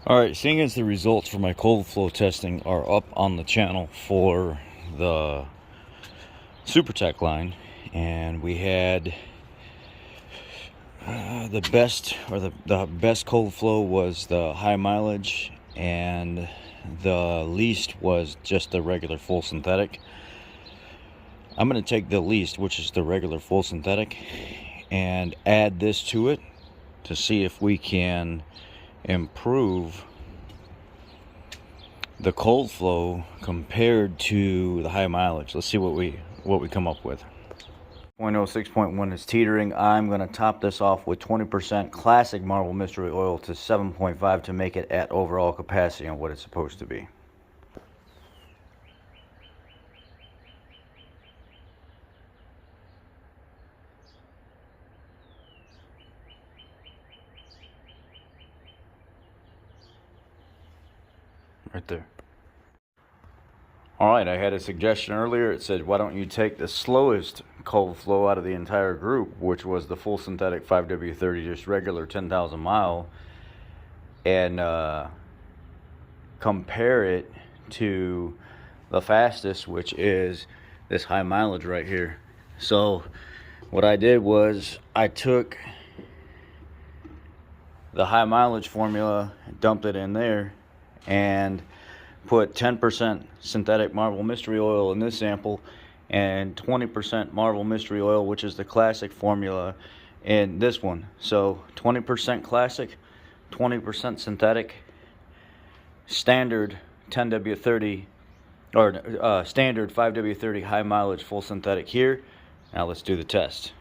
Alright, seeing as the results for my cold flow testing are up on the channel for the Supertech line, and we had the best cold flow was the high mileage, and the least was just the regular full synthetic. I'm going to take the least, which is the regular full synthetic, and add this to it to see if we can improve the cold flow compared to the high mileage. Let's see what we come up with. 0.06.1 is teetering. I'm going to top this off with 20% classic marble mystery oil to 7.5 to make it at overall capacity on what it's supposed to be. Right there. Alright, I had a suggestion earlier. It said, why don't you take the slowest cold flow out of the entire group, which was the full synthetic 5W30, just regular 10,000 mile, and compare it to the fastest, which is this high mileage right here. So what I did was I took the high mileage formula, dumped it in there, and put 10% synthetic marble mystery oil in this sample and 20% marble mystery oil, which is the classic formula, in this one. So 20% classic, 20% synthetic, standard 10W30 or standard 5W30 high mileage full synthetic here. Now let's do the test.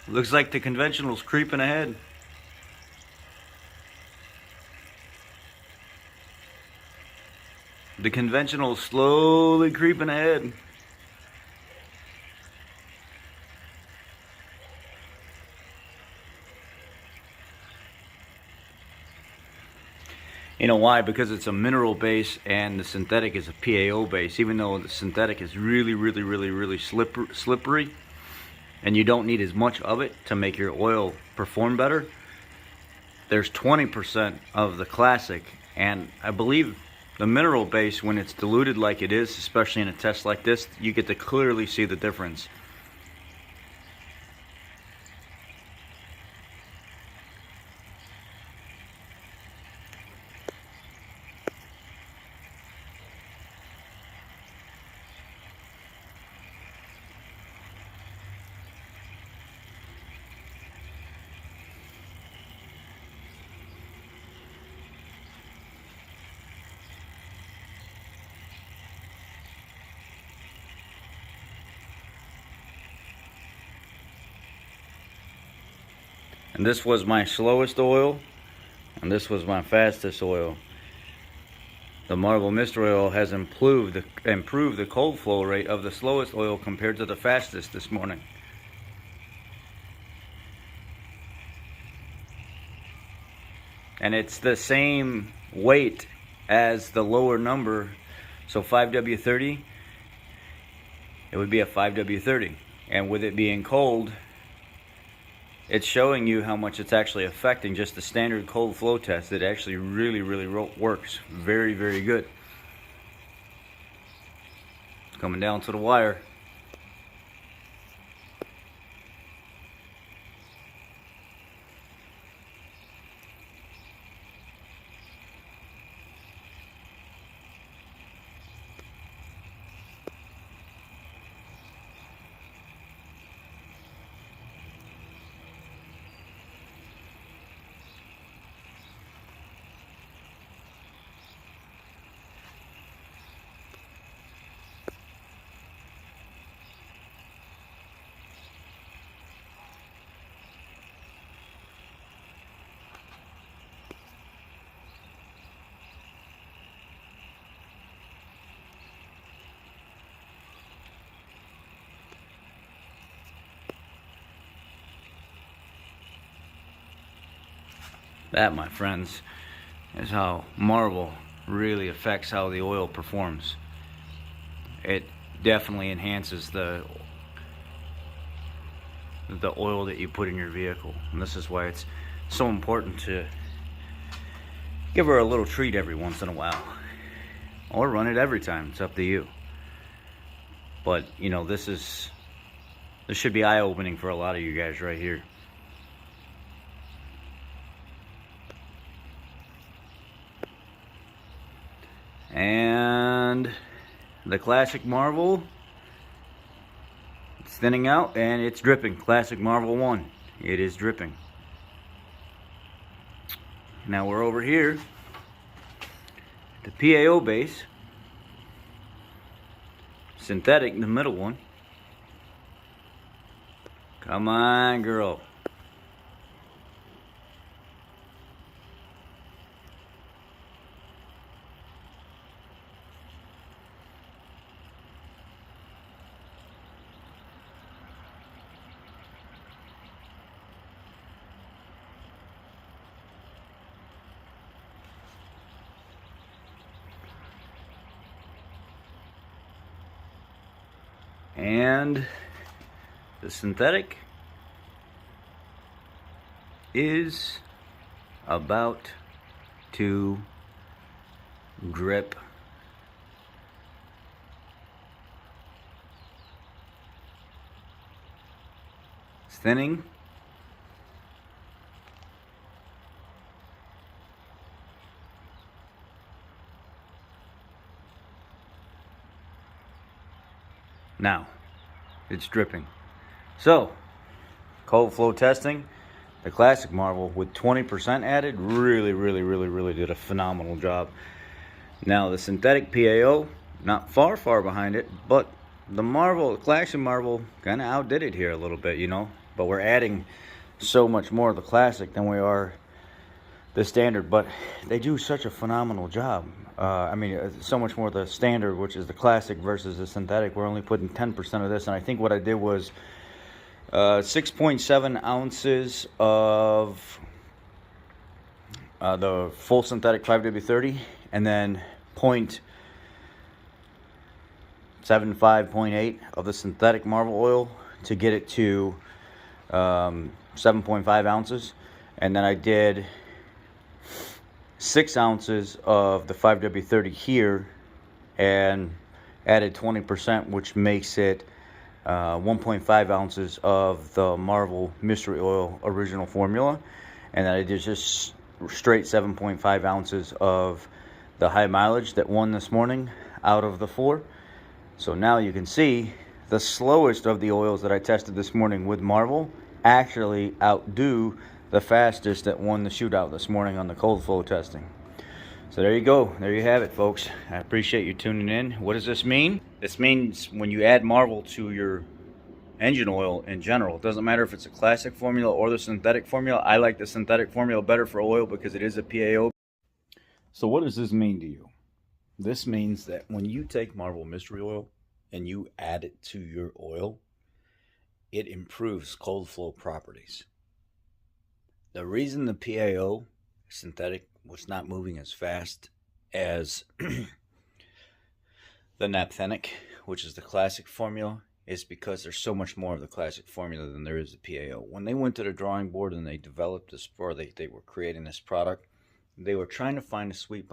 Looks like the conventional's creeping ahead. The conventional's slowly creeping ahead. You know why? Because it's a mineral base and the synthetic is a PAO base. Even though the synthetic is really slippery, and you don't need as much of it to make your oil perform better, there's 20% of the classic, and I believe the mineral base, when it's diluted like it is, especially in a test like this, you get to clearly see the difference. And this was my slowest oil, and this was my fastest oil. The marble mystery oil has improved the cold flow rate of the slowest oil compared to the fastest this morning. And it's the same weight as the lower number. So 5W30, it would be a 5W30. And with it being cold, it's showing you how much it's actually affecting just the standard cold flow test. It actually really works very good. Coming down to the wire. That, my friends, is how marble really affects how the oil performs. It definitely enhances the oil that you put in your vehicle, and this is why it's so important to give her a little treat every once in a while, or run it every time. It's up to you. But you know, this should be eye-opening for a lot of you guys right here. And the classic Marvel, it's thinning out and it's dripping. Classic Marvel 1, it is dripping. Now we're over here, the PAO base, synthetic, the middle one. Come on, girl. And the synthetic is about to drip. It's thinning. Now, it's dripping. So, cold flow testing, the classic Marvel with 20% added really did a phenomenal job. Now, the synthetic PAO, not far behind it, but the classic Marvel kind of outdid it here a little bit, you know. But we're adding so much more of the classic than we are the standard, but they do such a phenomenal job. I mean, so much more the standard, which is the classic, versus the synthetic. We're only putting 10% of this, and I think what I did was 6.7 ounces of the full synthetic 5W30, and then 0.75, 0.8 of the synthetic Marvel oil to get it to 7.5 ounces, and then I did 6 ounces of the 5W30 here and added 20%, which makes it 1.5 ounces of the Marvel Mystery Oil original formula. And then I did just straight 7.5 ounces of the high mileage that won this morning out of the 4. So now you can see the slowest of the oils that I tested this morning with Marvel actually outdo the fastest that won the shootout this morning on the cold flow testing. So there you go. There you have it, folks. I appreciate you tuning in. What does this mean? This means when you add Marvel to your engine oil in general, it doesn't matter if it's a classic formula or the synthetic formula. I like the synthetic formula better for oil because it is a PAO. So what does this mean to you? This means that when you take Marvel Mystery Oil and you add it to your oil, it improves cold flow properties. The reason the PAO synthetic was not moving as fast as the naphthenic, which is the classic formula, is because there's so much more of the classic formula than there is the PAO. When they went to the drawing board and they developed this, or they were creating this product, they were trying to find a sweet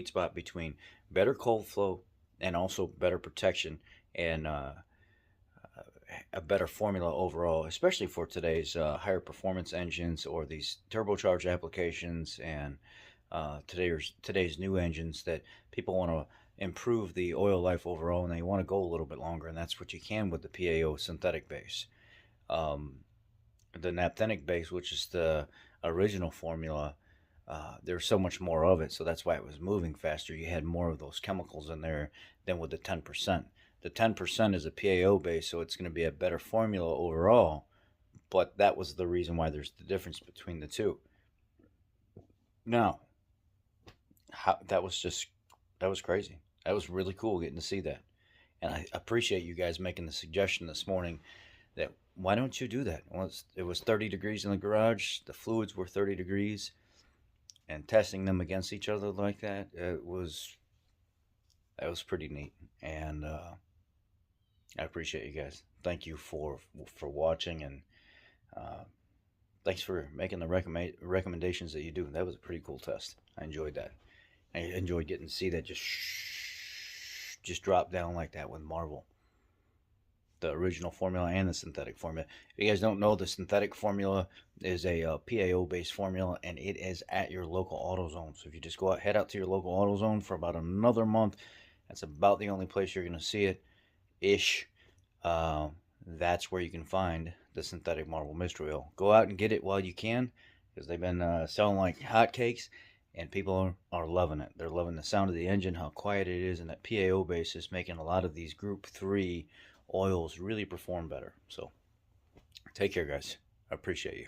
spot between better cold flow and also better protection and a better formula overall, especially for today's higher performance engines or these turbocharged applications and today's new engines that people want to improve the oil life overall, and they want to go a little bit longer, and that's what you can with the PAO synthetic base. The naphthenic base, which is the original formula, there's so much more of it, so that's why it was moving faster. You had more of those chemicals in there than with the 10%. The 10% is a PAO base, so it's going to be a better formula overall, but that was the reason why there's the difference between the two. Now, that was crazy. That was really cool getting to see that. And I appreciate you guys making the suggestion this morning that why don't you do that? Well, it was 30 degrees in the garage. The fluids were 30 degrees. and testing them against each other like that, that was pretty neat. And I appreciate you guys. Thank you for watching, and uh, thanks for making the recommendations that you do. That was a pretty cool test. I enjoyed that. I enjoyed getting to see that just drop down like that with Marvel. The original formula and the synthetic formula. If you guys don't know, the synthetic formula is a PAO based formula, and it is at your local AutoZone. So if you just go out, head out to your local AutoZone for about another month, that's about the only place you're going to see it ish. That's where you can find the synthetic Marvel Mystery Oil. Go out and get it while you can, because they've been selling like hotcakes, and people are loving it. They're loving the sound of the engine, how quiet it is, and that PAO base is making a lot of these Group 3 oils really perform better. So take care, guys. I appreciate you.